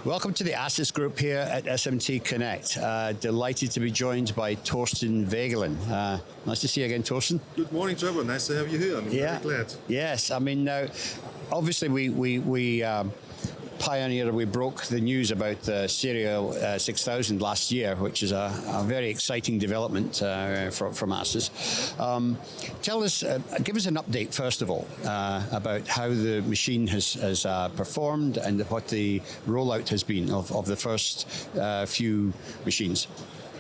Welcome to the ASYS group here at SMT Connect. Delighted to be joined by Torsten Vegelahn. Nice to see you again, Torsten. Good morning, Trevor. Nice to have you here. I'm very glad. Yes, I mean, now, obviously we pioneered, we broke the news about the SERIO 6000 last year, which is a very exciting development from ASYS. Tell us, give us an update first of all about how the machine has performed and what the rollout has been of the first few machines.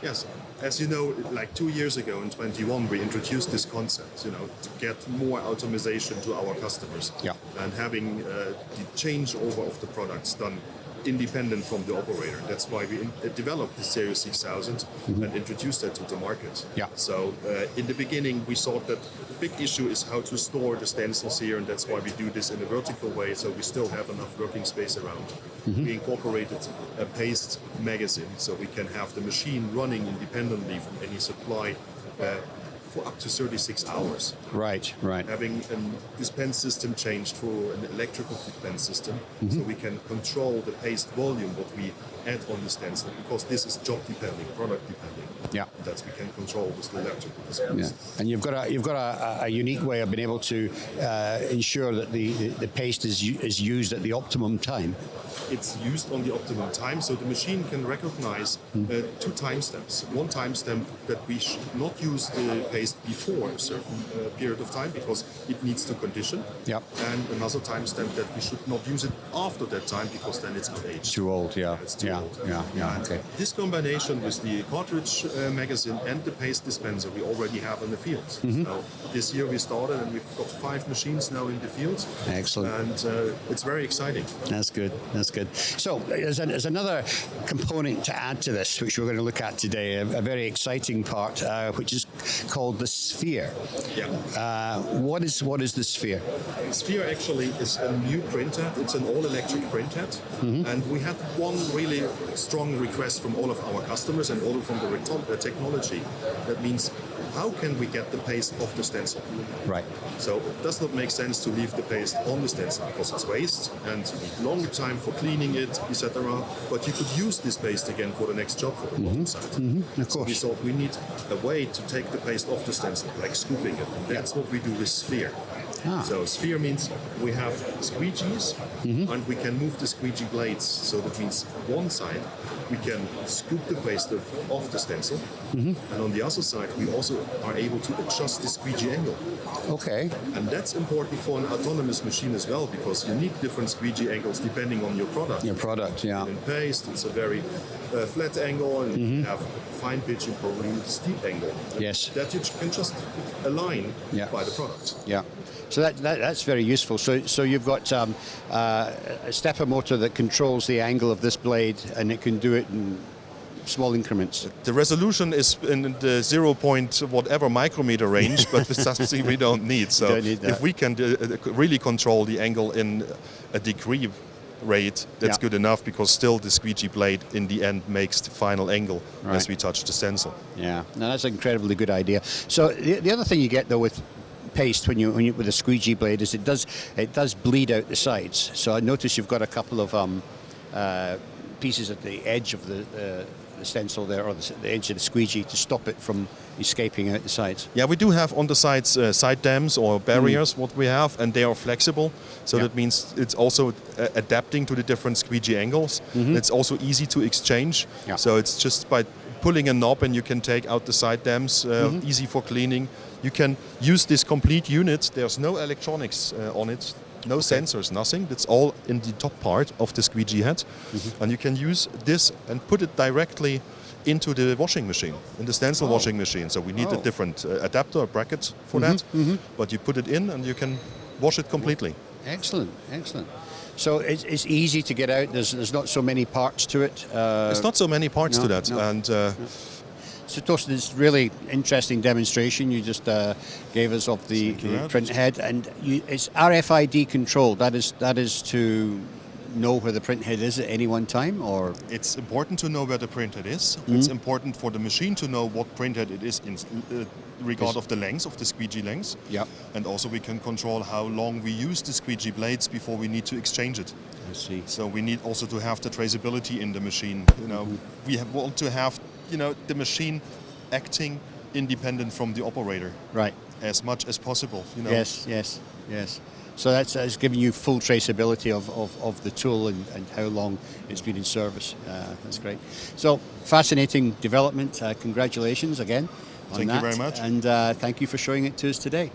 Yes, as you know, like 2 years ago in 21, we introduced this concept, to get more automation to our customers. Yeah. And having the changeover of the products done independent from the operator. That's why we developed the SERIO 6000 and introduced that to the market. Yeah. So in the beginning, we thought that the big issue is how to store the stencils here, and that's why we do this in a vertical way, so we still have enough working space around. We incorporated a paste magazine, so we can have the machine running independently from any supply for up to 36 hours. Right. Having a dispense system changed for an electrical dispense system, so we can control the paste volume what we add on the stencil, because this is job depending, product depending. Yeah. That we can control with the electrical dispense. Yeah. And you've got a unique way of being able to ensure that the paste is used at the optimum time. It's used on the optimum time, so the machine can recognize two timestamps. One timestamp that we should not use the paste before a certain period of time because it needs to condition. Yep. And another timestamp that we should not use it after that time because then it's outaged. Too old, yeah. It's too old. Yeah, okay. This combination with the cartridge magazine and the paste dispenser we already have in the field. So this year we started and we've got 5 machines now in the field. Excellent. And it's very exciting. That's good. So there's another component to add to this, which we're going to look at today, a very exciting part, which is called the sphere. Yeah. What is the sphere? Sphere actually is a new printhead. It's an all-electric printhead. And we had one really strong request from all of our customers and all from the technology. That means, how can we get the paste off the stencil? Right. So it does not make sense to leave the paste on the stencil because it's waste and you need long time for cleaning it, etc. But you could use this paste again for the next job for the bottom side. Of course. So we thought we need a way to take the paste off the stencil, like scooping it. And that's what we do with Sphere. So Sphere means we have squeegees and we can move the squeegee blades. So that means one side we can scoop the paste off the stencil, and on the other side we also are able to adjust the squeegee angle. Okay. And that's important for an autonomous machine as well, because you need different squeegee angles depending on your product. Yeah. In paste, it's a very flat angle, and you have fine pitch and probably a steep angle. Yes. That you can just align by the product. Yeah. So that's very useful. So you've got a stepper motor that controls the angle of this blade, and it can do it in small increments. The resolution is in the 0. whatever micrometer range, but it's something we don't need. So if we can really control the angle in a degree rate, that's good enough, because still the squeegee blade in the end makes the final angle as we touch the stencil. Yeah, no, that's an incredibly good idea. So the other thing you get though with paste when you with a squeegee blade is it does bleed out the sides. So I notice you've got a couple of pieces at the edge of the stencil there, or the edge of the squeegee, to stop it from escaping out the sides. Yeah, we do have on the sides side dams or barriers, what we have, and they are flexible. So that means it's also adapting to the different squeegee angles. It's also easy to exchange. Yeah. So it's just by pulling a knob and you can take out the side dams, easy for cleaning. You can use this complete unit. There's no electronics on it. No sensors, nothing. That's all in the top part of the squeegee head. And you can use this and put it directly into the washing machine, in the stencil washing machine. So we need a different adapter, bracket for that. But you put it in and you can wash it completely. Excellent. So it's easy to get out. There's not so many parts to it. There's not so many parts to that. And so Torsten, this really interesting demonstration you just gave us of the print head, and it's RFID controlled. That is to know where the print head is at any one time, or? It's important to know where the printhead is. It's important for the machine to know what printhead it is in regard of the length of the squeegee length. Yeah. And also we can control how long we use the squeegee blades before we need to exchange it. I see. So we need also to have the traceability in the machine. We want to have the machine acting independent from the operator. Right. As much as possible. Yes. So that's giving you full traceability of the tool and how long it's been in service. That's great. So fascinating development. Congratulations again on Thank that. you very much. And thank you for showing it to us today.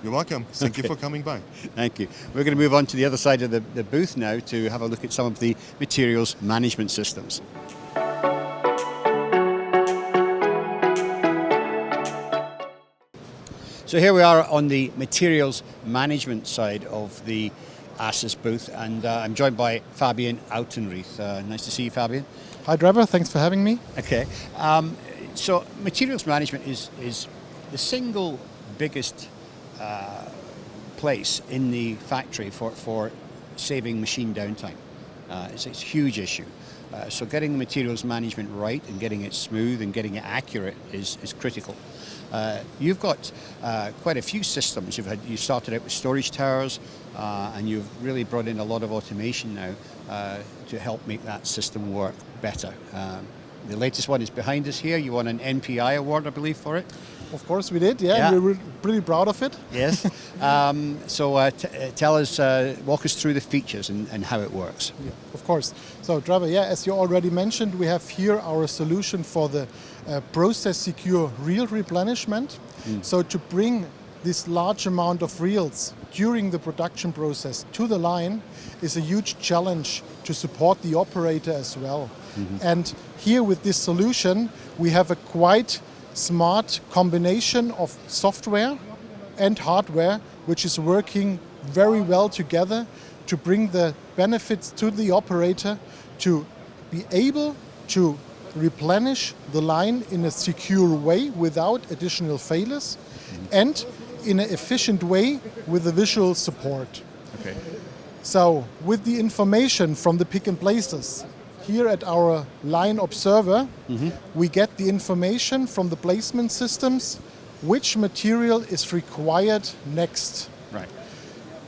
You're welcome. Thank you for coming by. Thank you. We're going to move on to the other side of the booth now to have a look at some of the materials management systems. So here we are on the materials management side of the ASYS booth, and I'm joined by Fabian Autenreith. Nice to see you, Fabian. Hi, Trevor. Thanks for having me. Okay. So materials management is the single biggest place in the factory for saving machine downtime. It's a huge issue. So getting the materials management right and getting it smooth and getting it accurate is critical. You've got quite a few systems. You started out with storage towers, and you've really brought in a lot of automation now to help make that system work better. The latest one is behind us here. You won an NPI award, I believe, for it. Of course we did, yeah. And we're pretty proud of it. Yes. So tell us, walk us through the features and how it works. Yeah, of course. So Trevor, as you already mentioned, we have here our solution for the process secure reel replenishment. So to bring this large amount of reels during the production process to the line is a huge challenge to support the operator as well. And here with this solution, we have a quite smart combination of software and hardware, which is working very well together to bring the benefits to the operator to be able to replenish the line in a secure way without additional failures and in an efficient way with the visual support. Okay. So with the information from the pick and places, here at our line observer, we get the information from the placement systems, which material is required next. Right.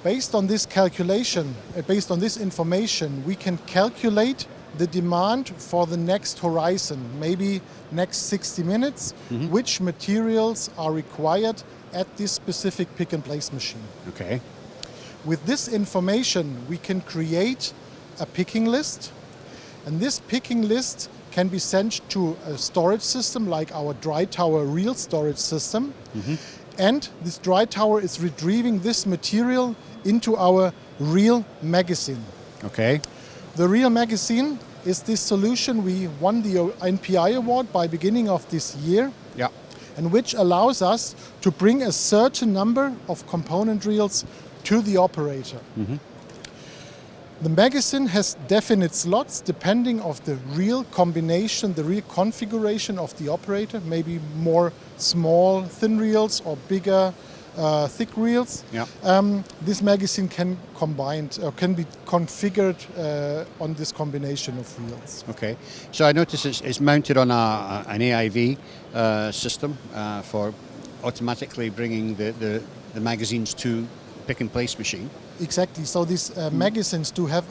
Based on this calculation, based on this information, we can calculate the demand for the next horizon, maybe next 60 minutes, which materials are required at this specific pick and place machine. Okay. With this information, we can create a picking list. And this picking list can be sent to a storage system like our dry tower reel storage system. And this dry tower is retrieving this material into our reel magazine. Okay. The reel magazine is this solution. We won the NPI award by beginning of this year. Yeah. And which allows us to bring a certain number of component reels to the operator. The magazine has definite slots depending on the reel combination, the reel configuration of the operator, maybe more small, thin reels or bigger, thick reels. Yeah. This magazine can can be configured on this combination of reels. Okay. So I notice it's mounted on an AIV system for automatically bringing the magazines to pick and place machine. Exactly. So these magazines do have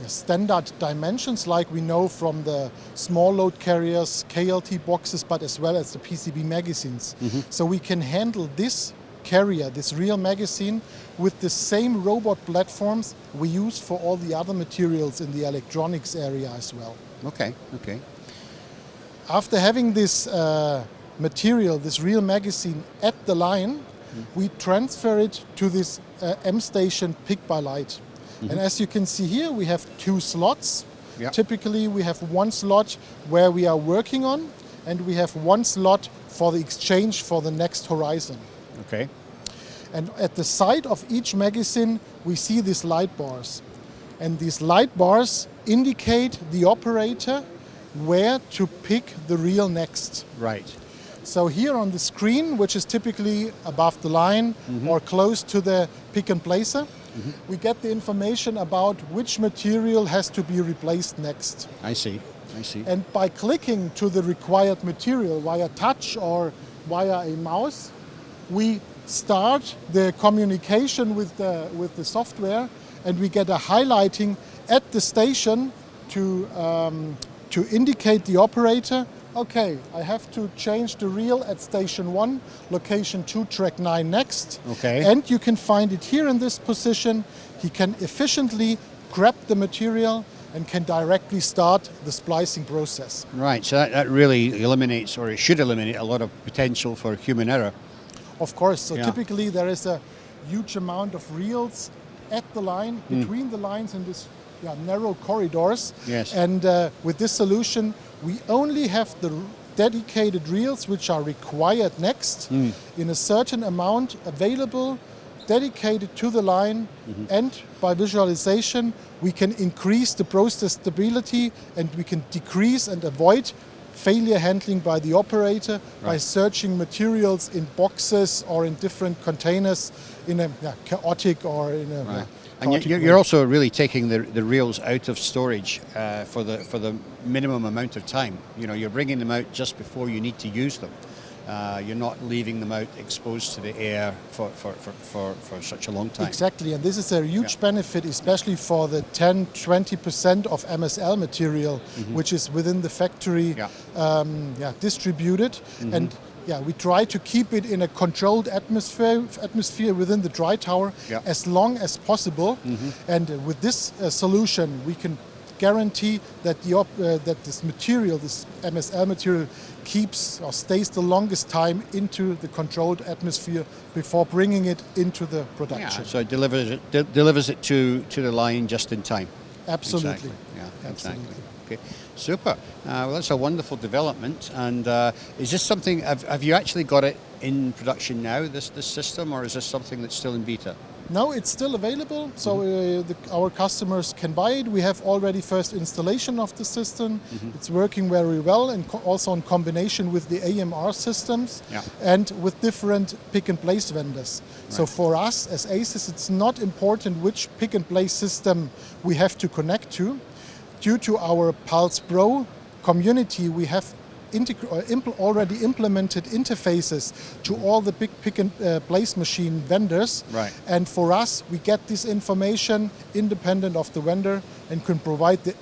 standard dimensions like we know from the small load carriers, KLT boxes, but as well as the PCB magazines. So we can handle this carrier, this reel magazine, with the same robot platforms we use for all the other materials in the electronics area as well. Okay. After having this material, this reel magazine at the line, we transfer it to this M-Station pick by light. And as you can see here, we have two slots. Yeah. Typically, we have one slot where we are working on, and we have one slot for the exchange for the next horizon. Okay. And at the side of each magazine, we see these light bars. And these light bars indicate the operator where to pick the reel next. Right. So here on the screen, which is typically above the line or close to the pick and placer, we get the information about which material has to be replaced next. I see. I see. And by clicking to the required material via touch or via a mouse, we start the communication with the software, and we get a highlighting at the station to indicate the operator, okay, I have to change the reel at station 1, location 2, track 9 next. Okay. And you can find it here in this position. He can efficiently grab the material and can directly start the splicing process. Right, so that really eliminates, or it should eliminate, a lot of potential for human error. Of course, so Yeah. typically there is a huge amount of reels at the line, between the lines in this narrow corridors. Yes. And with this solution, we only have the dedicated reels which are required next in a certain amount available, dedicated to the line, and by visualization we can increase the process stability and we can decrease and avoid failure handling by the operator by searching materials in boxes or in different containers in a chaotic or in a And you're also really taking the reels out of storage for the minimum amount of time. You know, you're bringing them out just before you need to use them. You're not leaving them out exposed to the air for such a long time. Exactly, and this is a huge benefit, especially for the 10-20% of MSL material, which is within the factory distributed. And we try to keep it in a controlled atmosphere within the dry tower as long as possible. And with this solution, we can guarantee that that this material, this MSL material, keeps or stays the longest time into the controlled atmosphere before bringing it into the production. Yeah, so it delivers it to the line just in time. Absolutely. Exactly. Yeah, Absolutely. exactly. Okay, super. Well, that's a wonderful development. And is this something? Have you actually got it in production now? This system, or is this something that's still in beta? No, it's still available, so our customers can buy it. We have already first installation of the system. It's working very well, and also in combination with the AMR systems and with different pick-and-place vendors. Right. So for us as ASYS, it's not important which pick-and-place system we have to connect to. Due to our Pulse Pro community, we have already implemented interfaces to all the big pick-and-place machine vendors. Right. And for us, we get this information independent of the vendor and can provide the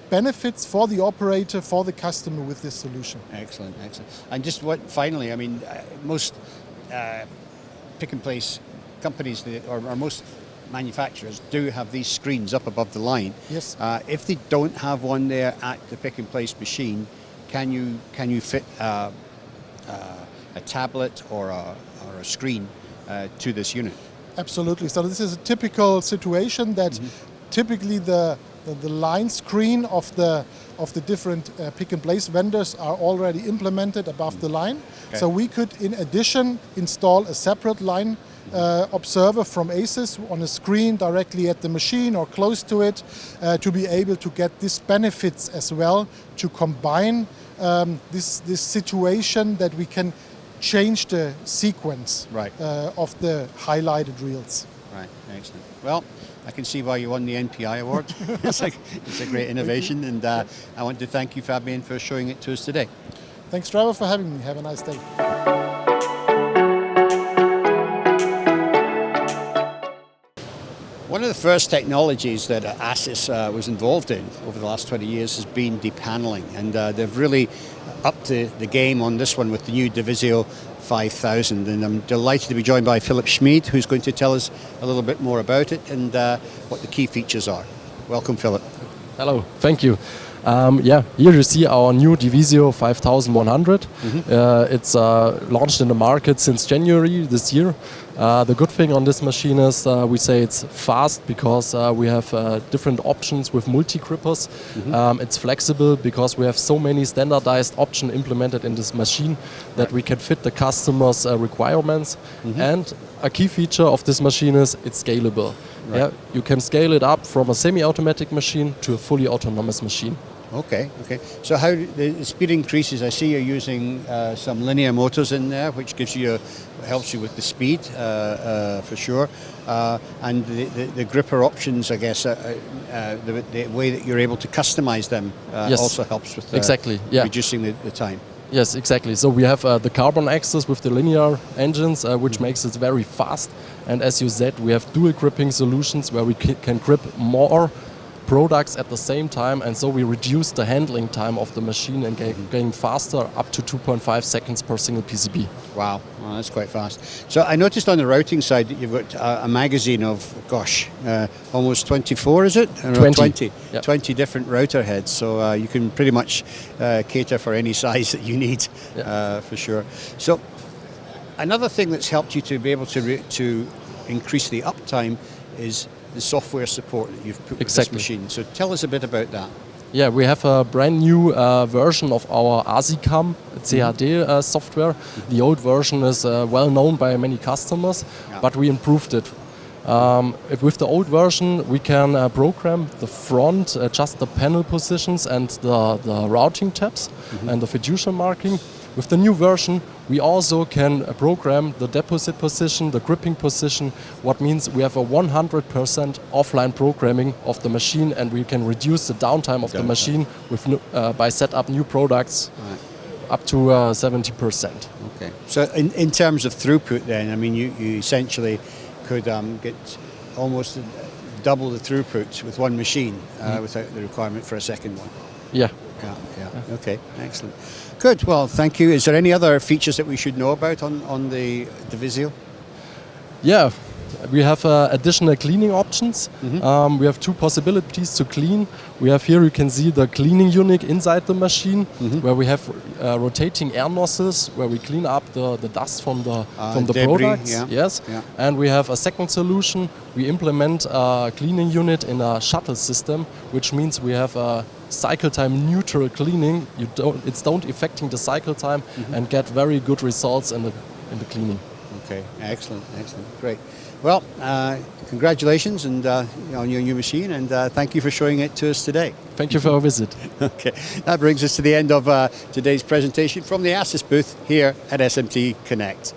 benefits for the operator, for the customer with this solution. Excellent, excellent. And just finally, I mean, most pick-and-place companies, or most manufacturers do have these screens up above the line. Yes. If they don't have one there at the pick-and-place machine, can you fit a tablet or a screen to this unit? Absolutely. So this is a typical situation that typically the line screen of the different pick-and-place vendors are already implemented above the line. Okay. So we could, in addition, install a separate line observer from ASYS on a screen directly at the machine or close to it to be able to get these benefits as well, to combine this situation that we can change the sequence of the highlighted reels. Right, excellent. Well, I can see why you won the NPI award. It's a great innovation, and I want to thank you, Fabian, for showing it to us today. Thanks, Trevor, for having me. Have a nice day. One of the first technologies that ASYS was involved in over the last 20 years has been depaneling, and they've really upped the game on this one with the new DIVISIO 5000, and I'm delighted to be joined by Philip Schmid, who's going to tell us a little bit more about it and what the key features are. Welcome, Philip. Hello, thank you. Here you see our new DIVISIO 5100. It's launched in the market since January this year. The good thing on this machine is we say it's fast because we have different options with multi-grippers. It's flexible because we have so many standardized options implemented in this machine that we can fit the customer's requirements. And a key feature of this machine is it's scalable. Right. Yeah, you can scale it up from a semi-automatic machine to a fully autonomous machine. Okay. So how the speed increases? I see you're using some linear motors in there, which helps you with the speed. for sure. And the gripper options, I guess, the way that you're able to customize them Yes. also helps with Exactly, yeah. reducing the time. Yes, exactly. So we have the carbon axis with the linear engines, which makes it very fast. And as you said, we have dual gripping solutions where we can grip more products at the same time, and so we reduce the handling time of the machine and getting faster, up to 2.5 seconds per single PCB. Wow, well, that's quite fast. So I noticed on the routing side that you've got a magazine of, gosh, almost 24, is it? 20. Yep. 20 different router heads, so you can pretty much cater for any size that you need, for sure. So another thing that's helped you to be able to increase the uptime is the software support that you've put with this machine. So tell us a bit about that. Yeah, we have a brand new version of our ASYCAM CAD software. The old version is well known by many customers, but we improved it. With the old version, we can program the front, adjust the panel positions and the routing tabs and the fiducial marking. With the new version, we also can program the deposit position, the gripping position, what means we have a 100% offline programming of the machine, and we can reduce the downtime of the machine with by set up new products up to 70%. Okay. So in terms of throughput then, I mean, you essentially could get almost double the throughput with one machine without the requirement for a second one. Yeah. Yeah. Okay, excellent. Good, well, thank you. Is there any other features that we should know about on the DIVISIO? Yeah, we have additional cleaning options. We have two possibilities to clean. We have here, you can see the cleaning unit inside the machine, where we have rotating air nozzles, where we clean up the dust from the debris, products. yeah. Yes, and we have a second solution. We implement a cleaning unit in a shuttle system, which means we have a cycle time neutral cleaning. It's don't affecting the cycle time and get very good results in the cleaning. Okay, excellent, great. Well, congratulations and on your new machine, and thank you for showing it to us today. Thank you for your visit. Okay, that brings us to the end of today's presentation from the ASYS booth here at SMT Connect.